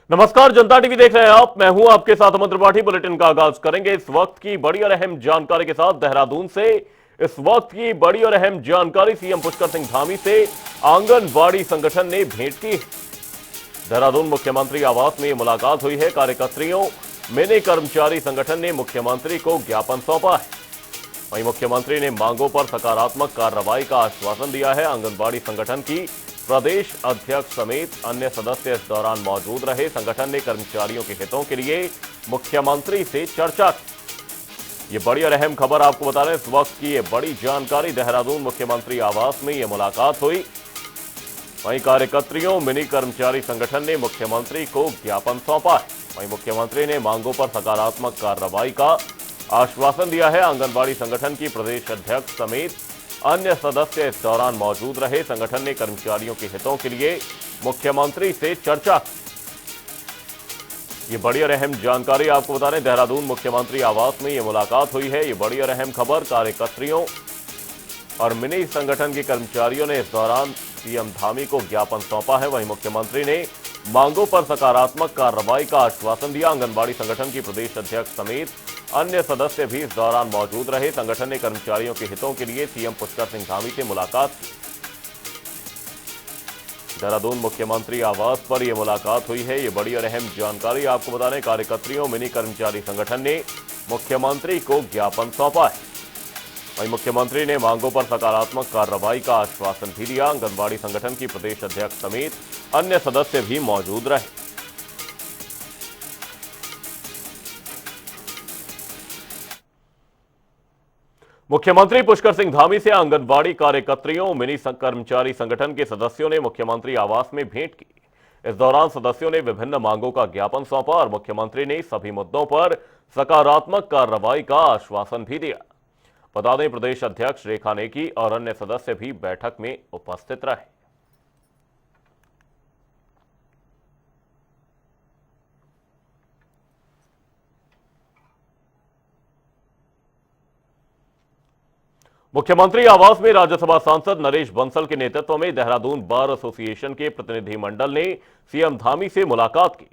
नमस्कार, जनता टीवी देख रहे हैं आप। मैं हूं आपके साथ अमर त्रिपाठी। बुलेटिन का आगाज करेंगे इस वक्त की बड़ी और अहम जानकारी के साथ। देहरादून से इस वक्त की बड़ी और अहम जानकारी सीएम पुष्कर सिंह धामी से आंगनबाड़ी संगठन ने भेंट की। देहरादून मुख्यमंत्री आवास में यह मुलाकात हुई है। कार्यकर्त्रियों मिनी कर्मचारी संगठन ने मुख्यमंत्री को ज्ञापन सौंपा है। वहीं मुख्यमंत्री ने मांगों पर सकारात्मक कार्रवाई का आश्वासन दिया है। आंगनबाड़ी संगठन की प्रदेश अध्यक्ष समेत अन्य सदस्य इस दौरान मौजूद रहे। संगठन ने कर्मचारियों के हितों के लिए मुख्यमंत्री से चर्चा की। ये बड़ी और अहम खबर आपको बता रहे हैं। इस वक्त की ये बड़ी जानकारी, देहरादून मुख्यमंत्री आवास में ये मुलाकात हुई। वहीं कार्यकर्त्रियों मिनी कर्मचारी संगठन ने मुख्यमंत्री को ज्ञापन सौंपा है। वहीं मुख्यमंत्री ने मांगों पर सकारात्मक कार्रवाई का आश्वासन दिया है। आंगनबाड़ी संगठन की प्रदेश अध्यक्ष समेत अन्य सदस्य इस दौरान मौजूद रहे। संगठन ने कर्मचारियों के हितों के लिए मुख्यमंत्री से चर्चा की। ये बड़ी और अहम जानकारी आपको बता रहे हैं। देहरादून मुख्यमंत्री आवास में ये मुलाकात हुई है। ये बड़ी और अहम खबर, कार्यकर्त्रियों और मिनी संगठन के कर्मचारियों ने इस दौरान सीएम धामी को ज्ञापन सौंपा है। वहीं मुख्यमंत्री ने मांगों पर सकारात्मक कार्रवाई का आश्वासन दिया। आंगनबाड़ी संगठन की प्रदेश अध्यक्ष समेत अन्य सदस्य भी इस दौरान मौजूद रहे। संगठन ने कर्मचारियों के हितों के लिए सीएम पुष्कर सिंह धामी से मुलाकात की। देहरादून मुख्यमंत्री आवास पर यह मुलाकात हुई है। ये बड़ी और अहम जानकारी आपको बता रहे। कार्यकर्त्रियों मिनी कर्मचारी संगठन ने मुख्यमंत्री को ज्ञापन सौंपा है। वहीं मुख्यमंत्री ने मांगों पर सकारात्मक कार्रवाई का आश्वासन भी दिया। आंगनबाड़ी संगठन की प्रदेश अध्यक्ष समेत अन्य सदस्य भी मौजूद रहे। मुख्यमंत्री पुष्कर सिंह धामी से आंगनबाड़ी कार्यकर्त्रियों मिनी कर्मचारी संगठन के सदस्यों ने मुख्यमंत्री आवास में भेंट की। इस दौरान सदस्यों ने विभिन्न मांगों का ज्ञापन सौंपा और मुख्यमंत्री ने सभी मुद्दों पर सकारात्मक कार्रवाई का आश्वासन भी दिया। बता दें, प्रदेश अध्यक्ष रेखा नेकी और अन्य सदस्य भी बैठक में उपस्थित रहे। मुख्यमंत्री आवास में राज्यसभा सांसद नरेश बंसल के नेतृत्व में देहरादून बार एसोसिएशन के प्रतिनिधिमंडल ने सीएम धामी से मुलाकात की।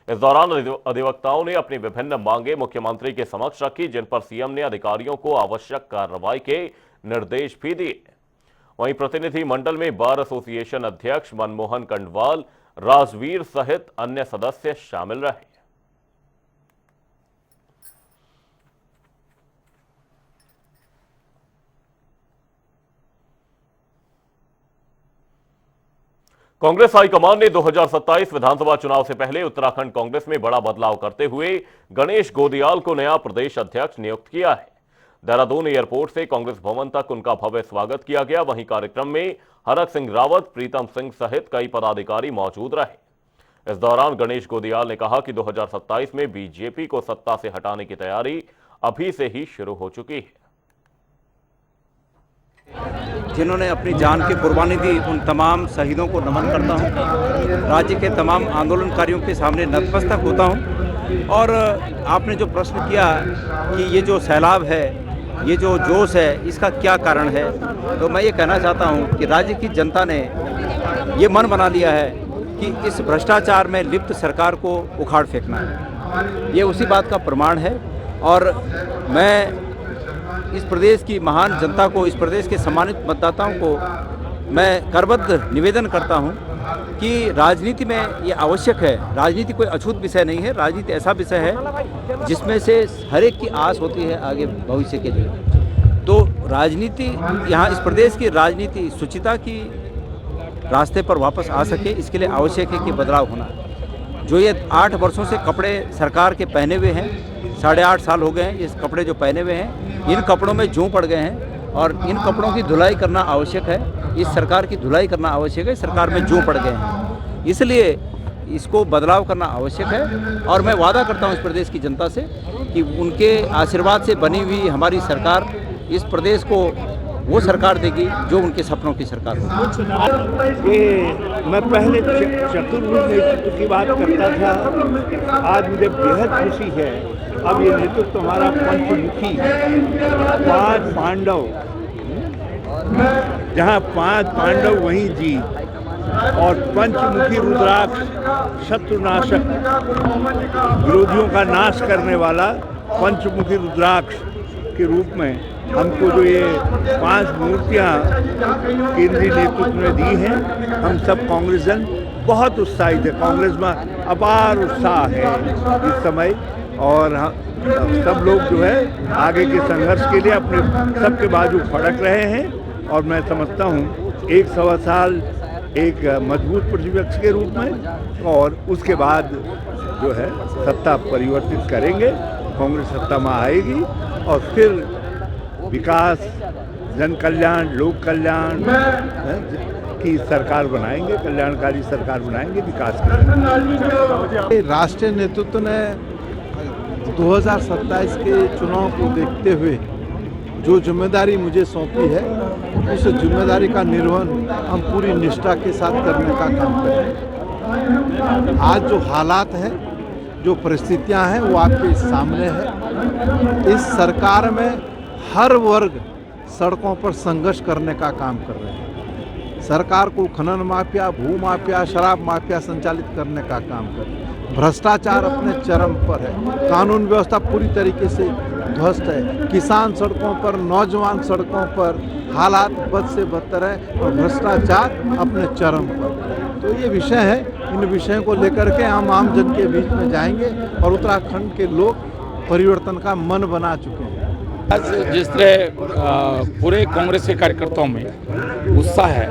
इस दौरान अधिवक्ताओं ने अपनी विभिन्न मांगे मुख्यमंत्री के समक्ष रखी, जिन पर सीएम ने अधिकारियों को आवश्यक कार्रवाई के निर्देश भी दिए। वहीं प्रतिनिधिमंडल में बार एसोसिएशन अध्यक्ष मनमोहन कंडवाल, राजवीर सहित अन्य सदस्य शामिल रहे। कांग्रेस हाईकमान ने 2027 विधानसभा चुनाव से पहले उत्तराखंड कांग्रेस में बड़ा बदलाव करते हुए गणेश गोदियाल को नया प्रदेश अध्यक्ष नियुक्त किया है। देहरादून एयरपोर्ट से कांग्रेस भवन तक उनका भव्य स्वागत किया गया। वहीं कार्यक्रम में हरक सिंह रावत, प्रीतम सिंह सहित कई पदाधिकारी मौजूद रहे। इस दौरान गणेश गोदियाल ने कहा कि 2027 में बीजेपी को सत्ता से हटाने की तैयारी अभी से ही शुरू हो चुकी है। जिन्होंने अपनी जान की कुर्बानी दी, उन तमाम शहीदों को नमन करता हूं। राज्य के तमाम आंदोलनकारियों के सामने नतमस्तक होता हूं। और आपने जो प्रश्न किया कि ये जो सैलाब है, ये जो जोश है, इसका क्या कारण है, तो मैं ये कहना चाहता हूं कि राज्य की जनता ने ये मन बना लिया है कि इस भ्रष्टाचार में लिप्त सरकार को उखाड़ फेंकना है। ये उसी बात का प्रमाण है। और मैं इस प्रदेश की महान जनता को, इस प्रदेश के सम्मानित मतदाताओं को मैं करबद्ध निवेदन करता हूं कि राजनीति में ये आवश्यक है। राजनीति कोई अछूत विषय नहीं है। राजनीति ऐसा विषय है जिसमें से हर एक की आस होती है आगे भविष्य के लिए। तो राजनीति, यहाँ इस प्रदेश की राजनीति शुचिता की रास्ते पर वापस आ सके, इसके लिए आवश्यक है कि बदलाव होना। जो ये 8 वर्षों से कपड़े सरकार के पहने हुए हैं, 8.5 साल हो गए हैं, ये कपड़े जो पहने हुए हैं, इन कपड़ों में जूं पड़ गए हैं और इन कपड़ों की धुलाई करना आवश्यक है। इस सरकार की धुलाई करना आवश्यक है। सरकार में जूं पड़ गए हैं, इसलिए इसको बदलाव करना आवश्यक है। और मैं वादा करता हूं इस प्रदेश की जनता से कि उनके आशीर्वाद से बनी हुई हमारी सरकार इस प्रदेश को वो सरकार देगी जो उनके सपनों की सरकार होगी। ये मैं पहले चतुर्भुज नेतृत्व की बात करता था, आज मुझे बेहद खुशी है। अब ये नेतृत्व हमारा पंचमुखी, 5 पांडव, जहाँ 5 पांडव वहीं जीत। और पंचमुखी रुद्राक्ष, शत्रुनाशक, विरोधियों का नाश करने वाला पंचमुखी रुद्राक्ष के रूप में हमको जो ये 5 मूर्तियाँ केंद्रीय नेतृत्व ने दी हैं, हम सब कांग्रेसजन बहुत उत्साहित है। कांग्रेस में अपार उत्साह है इस समय, और सब लोग जो है आगे के संघर्ष के लिए अपने सबके बाजू फड़क रहे हैं। और मैं समझता हूँ 1-1.25 साल एक मजबूत प्रतिपक्ष के रूप में, और उसके बाद जो है सत्ता परिवर्तित करेंगे, कांग्रेस सत्ता में आएगी और फिर विकास, जन कल्याण, लोक कल्याण की सरकार बनाएंगे, कल्याणकारी सरकार बनाएंगे, विकास करेंगे। राष्ट्रीय नेतृत्व ने 2027 के चुनाव को देखते हुए जो जिम्मेदारी मुझे सौंपी है, उस जिम्मेदारी का निर्वहन हम पूरी निष्ठा के साथ करने का काम करेंगे। आज जो हालात हैं, जो परिस्थितियां हैं, वो आपके सामने है। इस सरकार में हर वर्ग सड़कों पर संघर्ष करने का काम कर रहे हैं। सरकार को खनन माफिया, भू माफिया, शराब माफिया संचालित करने का काम कर रहे हैं। भ्रष्टाचार अपने चरम पर है, कानून व्यवस्था पूरी तरीके से ध्वस्त है। किसान सड़कों पर, नौजवान सड़कों पर, हालात बद से बदतर है और भ्रष्टाचार अपने चरम पर। तो ये विषय है, इन विषयों को लेकर के हम आम जन के बीच में जाएंगे और उत्तराखंड के लोग परिवर्तन का मन बना चुके हैं। आज जिस तरह पूरे कांग्रेस के कार्यकर्ताओं में उत्साह है,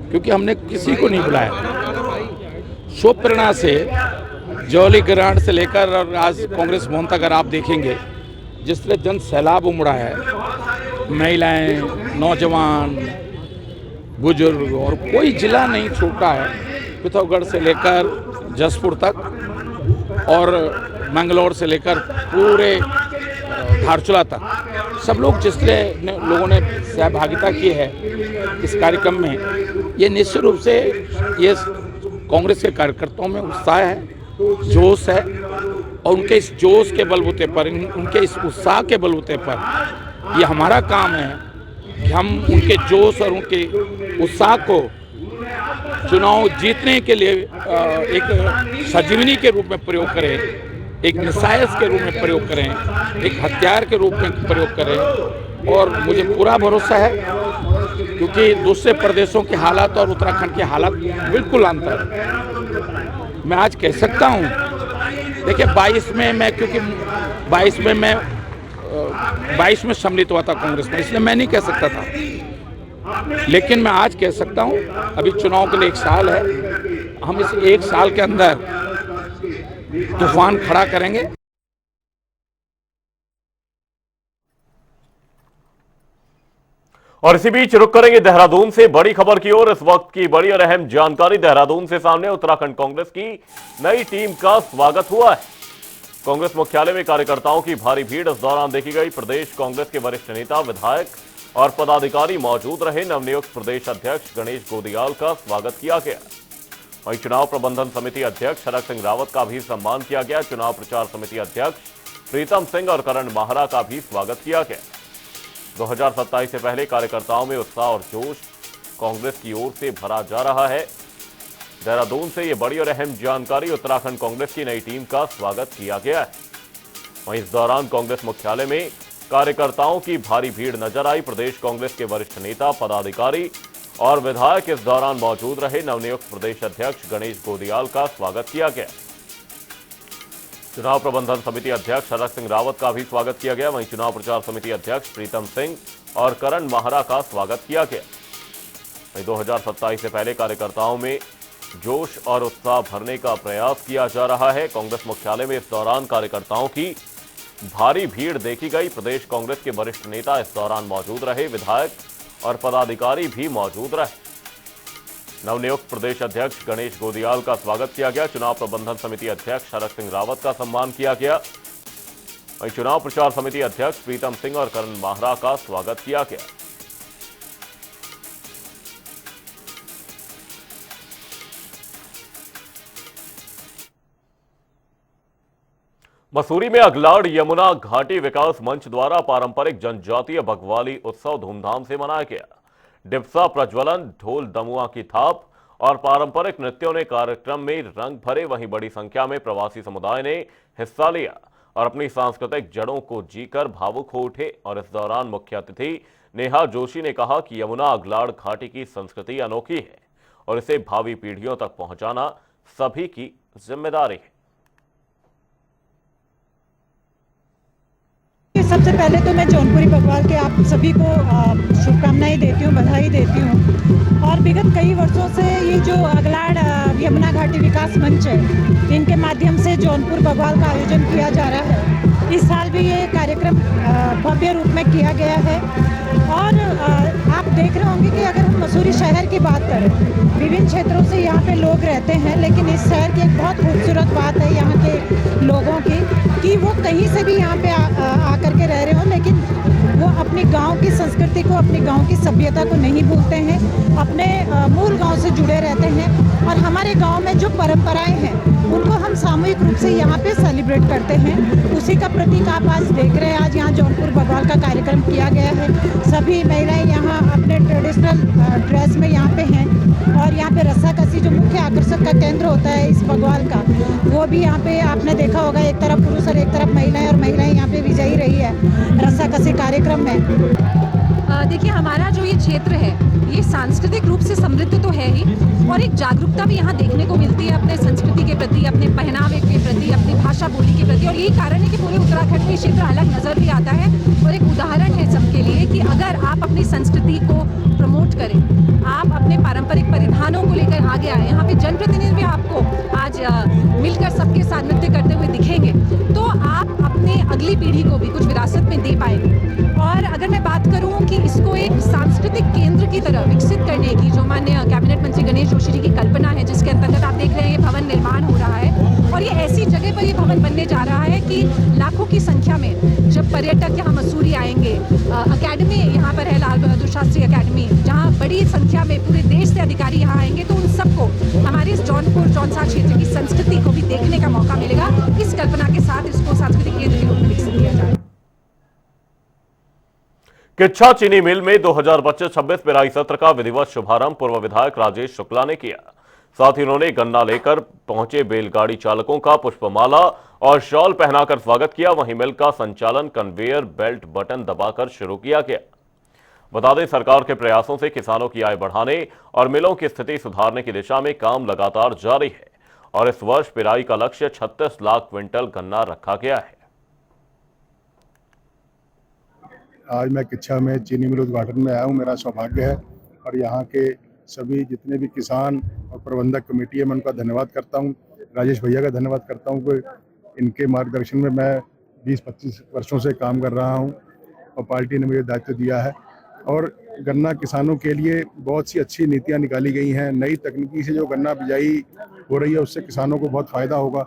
क्योंकि हमने किसी को नहीं बुलाया, शुभ प्रेरणा से जौली ग्रांड से लेकर और आज कांग्रेस भवन तक अगर आप देखेंगे, जिस तरह जन सैलाब उमड़ा है, महिलाएं, नौजवान, बुजुर्ग, और कोई जिला नहीं छूटा है, पिथौरागढ़ से लेकर जसपुर तक और मंगलौर से लेकर पूरे धारचूला तक, सब लोग जिस तरह लोगों ने सहभागिता की है इस कार्यक्रम में, ये निश्चित रूप से ये कांग्रेस के कार्यकर्ताओं में उत्साह है, जोश है, और उनके इस जोश के बलबूते पर, उनके इस उत्साह के बलबूते पर ये हमारा काम है कि हम उनके जोश और उनके उत्साह को चुनाव जीतने के लिए एक संजीवनी के रूप में प्रयोग करें, एक मिसाइल के रूप में प्रयोग करें, एक हथियार के रूप में प्रयोग करें। और मुझे पूरा भरोसा है, क्योंकि दूसरे प्रदेशों के हालात और उत्तराखंड के हालात बिल्कुल अंतर है। मैं आज कह सकता हूँ, देखिए 22 में मैं, क्योंकि 22 में मैं 22 में सम्मिलित हुआ था कांग्रेस में, इसलिए मैं नहीं कह सकता था, लेकिन मैं आज कह सकता हूँ अभी चुनाव के लिए 1 साल है, हम इस 1 साल के अंदर तूफान खड़ा करेंगे। और इसी बीच रुक करेंगे देहरादून से बड़ी खबर की ओर। इस वक्त की बड़ी और अहम जानकारी देहरादून से सामने। उत्तराखंड कांग्रेस की नई टीम का स्वागत हुआ है। कांग्रेस मुख्यालय में कार्यकर्ताओं की भारी भीड़ इस दौरान देखी गई। प्रदेश कांग्रेस के वरिष्ठ नेता, विधायक और पदाधिकारी मौजूद रहे। नवनियुक्त प्रदेश अध्यक्ष गणेश गोदियाल का स्वागत किया गया। वहीं चुनाव प्रबंधन समिति अध्यक्ष शरद सिंह रावत का भी सम्मान किया गया। चुनाव प्रचार समिति अध्यक्ष प्रीतम सिंह और करण माहरा का भी स्वागत किया गया। 2027 से पहले कार्यकर्ताओं में उत्साह और जोश कांग्रेस की ओर से भरा जा रहा है। देहरादून से ये बड़ी और अहम जानकारी। उत्तराखंड कांग्रेस की नई टीम का स्वागत किया गया है। वहीं इस दौरान कांग्रेस मुख्यालय में कार्यकर्ताओं की भारी भीड़ नजर आई। प्रदेश कांग्रेस के वरिष्ठ नेता, पदाधिकारी और विधायक इस दौरान मौजूद रहे। नवनियुक्त प्रदेश अध्यक्ष गणेश गोदियाल का स्वागत किया गया। चुनाव प्रबंधन समिति अध्यक्ष शरद सिंह रावत का भी स्वागत किया गया। वहीं चुनाव प्रचार समिति अध्यक्ष प्रीतम सिंह और करण माहरा का स्वागत किया गया। वहीं 2027 से पहले कार्यकर्ताओं में जोश और उत्साह भरने का प्रयास किया जा रहा है। कांग्रेस मुख्यालय में इस दौरान कार्यकर्ताओं की भारी भीड़ देखी गई। प्रदेश कांग्रेस के वरिष्ठ नेता इस दौरान मौजूद रहे। विधायक और पदाधिकारी भी मौजूद रहे। नवनियुक्त प्रदेश अध्यक्ष गणेश गोदियाल का स्वागत किया गया। चुनाव प्रबंधन समिति अध्यक्ष शरद सिंह रावत का सम्मान किया गया। वहीं चुनाव प्रचार समिति अध्यक्ष प्रीतम सिंह और करण माहरा का स्वागत किया गया। मसूरी में अगलाड़ यमुना घाटी विकास मंच द्वारा पारंपरिक जनजातीय बग्वाली उत्सव धूमधाम से मनाया गया। डिप्सा प्रज्वलन, ढोल दमुआ की थाप और पारंपरिक नृत्यों ने कार्यक्रम में रंग भरे। वहीं बड़ी संख्या में प्रवासी समुदाय ने हिस्सा लिया और अपनी सांस्कृतिक जड़ों को जीकर भावुक हो उठे। और इस दौरान मुख्य अतिथि नेहा जोशी ने कहा कि यमुना अगलाड़ घाटी की संस्कृति अनोखी है और इसे भावी पीढ़ियों तक पहुंचाना सभी की जिम्मेदारी है। सबसे पहले तो मैं जौनपुरी बग्वाल के आप सभी को शुभकामनाएं देती हूँ, बधाई देती हूँ। और विगत कई वर्षों से ये जो अगलाड़ यमुना घाटी विकास मंच है, इनके माध्यम से जौनपुर बग्वाल का आयोजन किया जा रहा है। इस साल भी ये कार्यक्रम भव्य रूप में किया गया है। और आप देख रहे होंगे कि अगर हम मसूरी शहर की बात करें, विभिन्न क्षेत्रों से यहाँ पे लोग रहते हैं, लेकिन इस शहर की एक बहुत खूबसूरत बात है यहाँ के लोगों की कि वो कहीं से भी यहाँ पे आकर के रह रहे हो, लेकिन वो अपने गांव की संस्कृति को, अपने गांव की सभ्यता को नहीं भूलते हैं, अपने मूल गांव से जुड़े रहते हैं। और हमारे गांव में जो परंपराएं हैं उनको हम सामूहिक रूप से यहाँ पे सेलिब्रेट करते हैं। उसी का प्रतीक आप आज देख रहे हैं। आज यहाँ जौनपुर बग्वाल का कार्यक्रम किया गया है। सभी महिलाएं यहाँ अपने ट्रेडिशनल ड्रेस में यहाँ पे हैं और यहाँ पे रस्साकसी जो मुख्य आकर्षक का केंद्र होता है इस बग्वाल का, वो भी यहाँ पे आपने देखा होगा, एक तरफ पुरुष और एक तरफ महिलाएं, और महिलाएं यहाँ पे विजयी रही है रस्साकसी कार्यक्रम में। देखिए, हमारा जो ये क्षेत्र है ये सांस्कृतिक रूप से समृद्ध तो है ही, और एक जागरूकता भी यहाँ देखने को मिलती है अपने संस्कृति के प्रति, अपने पहनावे के प्रति, अपनी भाषा बोली के प्रति। और यही कारण है कि पूरे उत्तराखंड में क्षेत्र अलग नजर भी आता है और एक उदाहरण है सबके लिए कि अगर आप अपनी संस्कृति को प्रमोट करें, आप अपने पारंपरिक परिधानों को लेकर आगे आए, यहाँ पे जनप्रतिनिधि भी आपको आज मिलकर सबके साथ नृत्य करते हुए दिखेंगे, तो आप अपने अगली पीढ़ी को भी कुछ विरासत में दे पाएंगे। और अगर मैं बात करूं कि इसको एक सांस्कृतिक केंद्र की तरह विकसित करने की जो माननीय कैबिनेट मंत्री गणेश जोशी जी की कल्पना है, जिसके अंतर्गत आप देख रहे हैं ये भवन निर्माण हो रहा है, और ये ऐसी जगह पर ये भवन बनने जा रहा है कि लाखों की संख्या में जब पर्यटक यहाँ मसूरी आएंगे, अकेडमी यहाँ पर है लाल बहादुर शास्त्री अकेडमी, जहाँ बड़ी संख्या में पूरे देश से अधिकारी यहाँ आएंगे, तो उन सबको हमारे इस जौनपुर जौनसार क्षेत्र की संस्कृति को भी देखने का मौका मिलेगा। इस कल्पना के साथ इसको सांस्कृतिक केंद्र के रूप में विकसित किया जाए। किच्छा चीनी मिल में 2025-26 पेराई सत्र का विधिवत शुभारंभ पूर्व विधायक राजेश शुक्ला ने किया। साथ ही उन्होंने गन्ना लेकर पहुंचे बैलगाड़ी चालकों का पुष्पमाला और शॉल पहनाकर स्वागत किया। वहीं मिल का संचालन कन्वेयर बेल्ट बटन दबाकर शुरू किया गया। बता दें, सरकार के प्रयासों से किसानों की आय बढ़ाने और मिलों की स्थिति सुधारने की दिशा में काम लगातार जारी है और इस वर्ष पेराई का लक्ष्य 36 लाख क्विंटल गन्ना रखा गया है। आज मैं किच्छा में चीनी मिल उद्घाटन में आया हूँ। मेरा सौभाग्य है और यहाँ के सभी जितने भी किसान और प्रबंधक कमेटी है, मैं उनका धन्यवाद करता हूँ। राजेश भैया का धन्यवाद करता हूँ कि इनके मार्गदर्शन में मैं 20-25 वर्षों से काम कर रहा हूँ और पार्टी ने मुझे दायित्व दिया है। और गन्ना किसानों के लिए बहुत सी अच्छी नीतियाँ निकाली गई हैं। नई तकनीकी से जो गन्ना बिजाई हो रही है उससे किसानों को बहुत फ़ायदा होगा।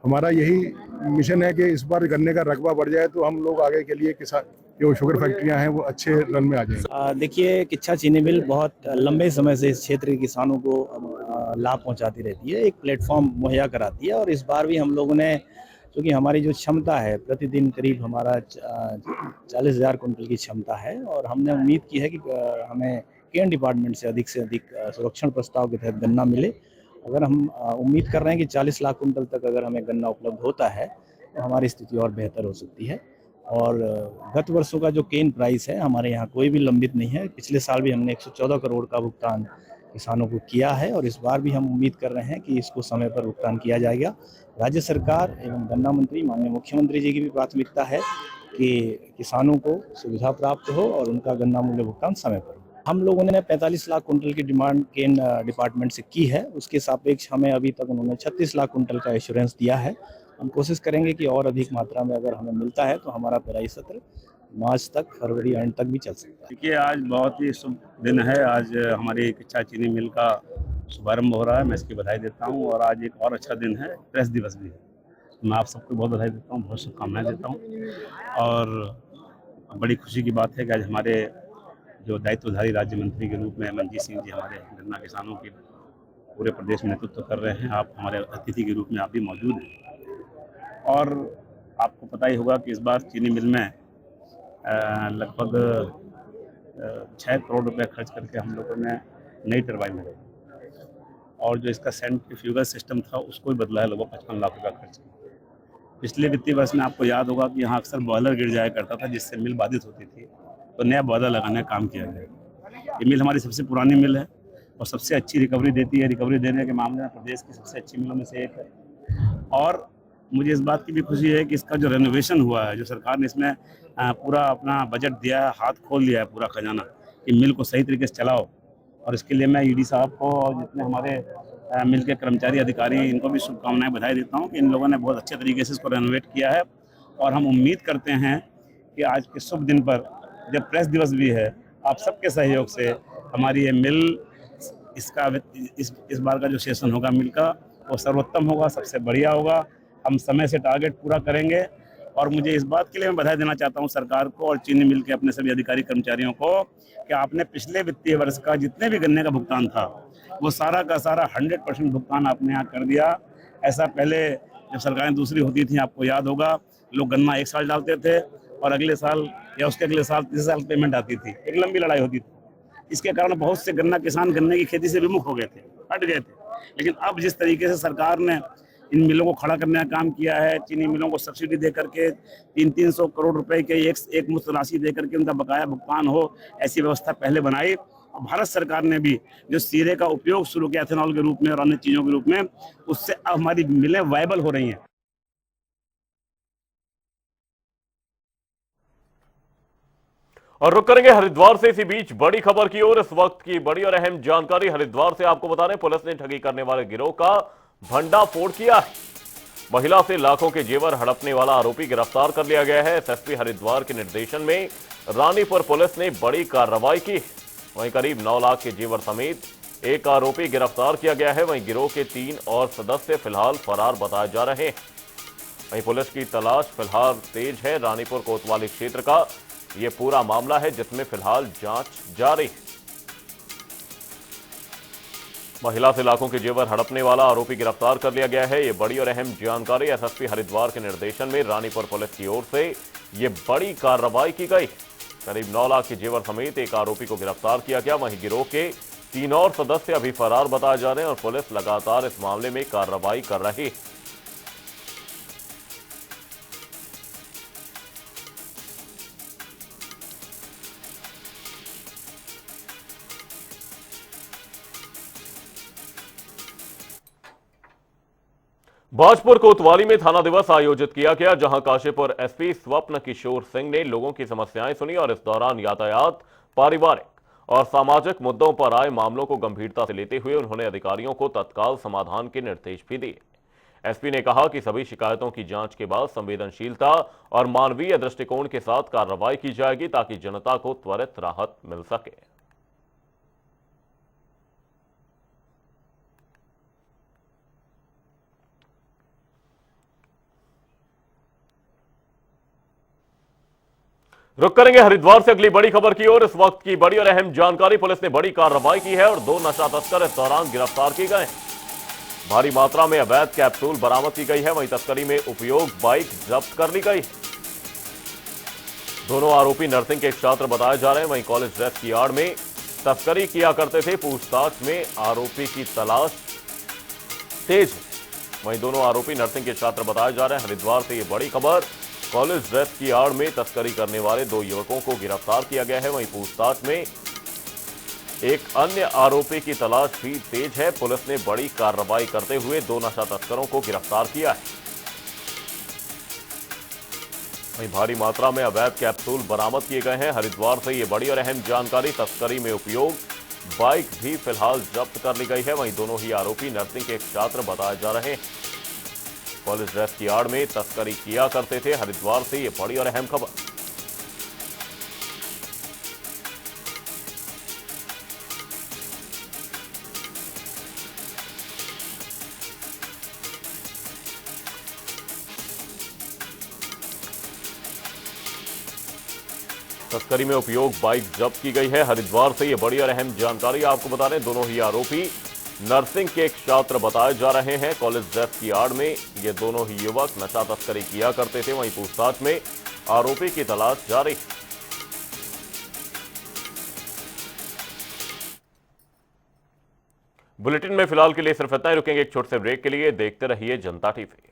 हमारा यही मिशन है कि इस बार गन्ने का रकबा बढ़ जाए तो हम लोग आगे के लिए किसान जो शुगर फैक्ट्रियां हैं वो अच्छे रन में आ जाएंगे। देखिए, किच्छा चीनी मिल बहुत लंबे समय से इस क्षेत्र के किसानों को लाभ पहुंचाती रहती है, एक प्लेटफॉर्म मुहैया कराती है। और इस बार भी हम लोगों ने, क्योंकि हमारी जो क्षमता है प्रतिदिन करीब हमारा 40,000 कुंटल की क्षमता है, और हमने उम्मीद की है कि हमें केन डिपार्टमेंट से अधिक सुरक्षण प्रस्ताव के तहत गन्ना मिले। अगर हम उम्मीद कर रहे हैं कि 40 लाख कुंटल तक अगर हमें गन्ना उपलब्ध होता है तो हमारी स्थिति और बेहतर हो सकती है। और गत वर्षों का जो केन प्राइस है हमारे यहाँ कोई भी लंबित नहीं है। पिछले साल भी हमने 114 करोड़ का भुगतान किसानों को किया है और इस बार भी हम उम्मीद कर रहे हैं कि इसको समय पर भुगतान किया जाएगा। राज्य सरकार एवं गन्ना मंत्री माननीय मुख्यमंत्री जी की भी प्राथमिकता है कि किसानों को सुविधा प्राप्त हो और उनका गन्ना मूल्य भुगतान समय पर हो। हम लोगों ने 45 लाख कुंटल की डिमांड केन डिपार्टमेंट से की है, उसके सापेक्ष हमें अभी तक उन्होंने 36 लाख कुंटल का एश्योरेंस दिया है। हम कोशिश करेंगे कि और अधिक मात्रा में अगर हमें मिलता है तो हमारा पेराई सत्र मार्च तक, फरवरी एंड तक भी चल सकता है। देखिए, आज बहुत ही शुभ दिन है। आज हमारी किच्छा चीनी मिल का शुभारंभ हो रहा है, मैं इसकी बधाई देता हूँ। और आज एक और अच्छा दिन है, प्रेस दिवस भी है। मैं आप सबको बहुत बधाई देता हूँ, बहुत शुभकामनाएं देता हूँ। और बड़ी खुशी की बात है कि आज हमारे जो दायित्वधारी राज्य मंत्री के रूप में मनजीत सिंह जी हमारे गन्ना किसानों के पूरे प्रदेश में नेतृत्व कर रहे हैं। आप हमारे अतिथि के रूप में आप भी मौजूद हैं। और आपको पता ही होगा कि इस बार चीनी मिल में लगभग 6 करोड़ रुपए खर्च करके हम लोगों ने नई टरबाइन लगाई। और जो इसका सेंट्रीफ्यूगल सिस्टम था उसको भी बदला है, लगभग 55 लाख रुपया खर्च किया। पिछले वित्तीय वर्ष में आपको याद होगा कि यहाँ अक्सर बॉयलर गिर जाया करता था जिससे मिल बाधित होती थी, तो नया बॉयलर लगाने का काम किया गया। ये मिल हमारी सबसे पुरानी मिल है और सबसे अच्छी रिकवरी देती है। रिकवरी देने के मामले में प्रदेश की सबसे अच्छी मिलों में से एक है। और मुझे इस बात की भी खुशी है कि इसका जो रेनोवेशन हुआ है, जो सरकार ने इसमें पूरा अपना बजट दिया है, हाथ खोल लिया है पूरा खजाना कि मिल को सही तरीके से चलाओ। और इसके लिए मैं ईडी साहब को और जितने हमारे मिल के कर्मचारी अधिकारी, इनको भी शुभकामनाएं, बधाई देता हूं कि इन लोगों ने बहुत अच्छे तरीके से इसको रेनोवेट किया है। और हम उम्मीद करते हैं कि आज के शुभ दिन पर, जब प्रेस दिवस भी है, आप सबके सहयोग से हमारी ये मिल, इसका इस बार का जो सेशन होगा मिल का, वो सर्वोत्तम होगा, सबसे बढ़िया होगा। हम समय से टारगेट पूरा करेंगे। और मुझे इस बात के लिए मैं बधाई देना चाहता हूं सरकार को और चीनी मिल के अपने सभी अधिकारी कर्मचारियों को कि आपने पिछले वित्तीय वर्ष का जितने भी गन्ने का भुगतान था वो सारा का सारा 100% भुगतान आपने यहाँ कर दिया। ऐसा पहले जब सरकारें दूसरी होती थी, आपको याद होगा, लोग गन्ना एक साल डालते थे और अगले साल या उसके अगले साल तीसरे साल पेमेंट आती थी। एक लंबी लड़ाई होती थी। इसके कारण बहुत से गन्ना किसान गन्ने की खेती से विमुख हो गए थे, हट गए थे। लेकिन अब जिस तरीके से सरकार ने इन मिलों को खड़ा करने का काम किया है, चीनी मिलों को सब्सिडी दे करके 300 करोड़ रुपए के एक मुश्त राशि दे करके उनका बकाया भुगतान हो, ऐसी व्यवस्था पहले बनाई। और भारत सरकार ने भी जो सीरे का उपयोग शुरू किया एथेनॉल के रूप में और अन्य चीजों के रूप में, उससे अब हमारी मिलें वायबल हो रही हैं। और रुक करेंगे हरिद्वार से इसी बीच बड़ी खबर की ओर। इस वक्त की बड़ी और अहम जानकारी हरिद्वार से आपको बता रहे, पुलिस ने ठगी करने वाले गिरोह का भंडाफोड़ किया है। महिला से लाखों के जेवर हड़पने वाला आरोपी गिरफ्तार कर लिया गया है। एसएसपी हरिद्वार के निर्देशन में रानीपुर पुलिस ने बड़ी कार्रवाई की। वहीं करीब 9 लाख के जेवर समेत एक आरोपी गिरफ्तार किया गया है। वहीं गिरोह के 3 और सदस्य फिलहाल फरार बताए जा रहे हैं। वहीं पुलिस की तलाश फिलहाल तेज है। रानीपुर कोतवाली क्षेत्र का यह पूरा मामला है जिसमें फिलहाल जांच जारी। महिला से लाखों के जेवर हड़पने वाला आरोपी गिरफ्तार कर लिया गया है। यह बड़ी और अहम जानकारी एसएसपी हरिद्वार के निर्देशन में रानीपुर पुलिस की ओर से यह बड़ी कार्रवाई की गई। करीब 9 लाख के जेवर समेत एक आरोपी को गिरफ्तार किया गया। वहीं गिरोह के 3 और सदस्य अभी फरार बताए जा रहे हैं और पुलिस लगातार इस मामले में कार्रवाई कर रही है। भाजपुर कोतवाली में थाना दिवस आयोजित किया गया, जहां काशीपुर एसपी स्वप्न किशोर सिंह ने लोगों की समस्याएं सुनी और इस दौरान यातायात, पारिवारिक और सामाजिक मुद्दों पर आए मामलों को गंभीरता से लेते हुए उन्होंने अधिकारियों को तत्काल समाधान के निर्देश भी दिए। एसपी ने कहा कि सभी शिकायतों की जांच के बाद संवेदनशीलता और मानवीय दृष्टिकोण के साथ कार्रवाई की जाएगी ताकि जनता को त्वरित राहत मिल सके। रुक करेंगे हरिद्वार से अगली बड़ी खबर की ओर। इस वक्त की बड़ी और अहम जानकारी, पुलिस ने बड़ी कार्रवाई की है और 2 नशा तस्कर इस दौरान गिरफ्तार किए गए। भारी मात्रा में अवैध कैप्सूल बरामद की गई है। वहीं तस्करी में उपयोग बाइक जब्त कर ली गई। दोनों आरोपी नर्सिंग के छात्र बताए जा रहे हैं। वहीं कॉलेज ड्रेस की आड़ में तस्करी किया करते थे। पूछताछ में आरोपी की तलाश तेज। वहीं दोनों आरोपी नर्सिंग के छात्र बताए जा रहे हैं। हरिद्वार से यह बड़ी खबर, कॉलेज ड्रेस की आड़ में तस्करी करने वाले 2 युवकों को गिरफ्तार किया गया है। वहीं पूछताछ में एक अन्य आरोपी की तलाश भी तेज है। पुलिस ने बड़ी कार्रवाई करते हुए 2 नशा तस्करों को गिरफ्तार किया है। वहीं भारी मात्रा में अवैध कैप्सूल बरामद किए गए हैं। हरिद्वार से यह बड़ी और अहम जानकारी, तस्करी में उपयोग बाइक भी फिलहाल जब्त कर ली गई है। वहीं दोनों ही आरोपी नर्सिंग के एक छात्र बताए जा रहे हैं। कॉलेज ड्रेस की आड़ में तस्करी किया करते थे। हरिद्वार से यह बड़ी और अहम खबर। तस्करी में उपयोग बाइक जब्त की गई है। हरिद्वार से यह बड़ी और अहम जानकारी आपको बता रहे हैं। दोनों ही आरोपी नर्सिंग के एक छात्र बताए जा रहे हैं। कॉलेज ड्रेस की आड़ में ये दोनों ही युवक नशा तस्करी किया करते थे। वहीं पूछताछ में आरोपी की तलाश जारी। बुलेटिन में फिलहाल के लिए सिर्फ इतना ही। रुकेंगे एक छोटे से ब्रेक के लिए। देखते रहिए जनता टीवी।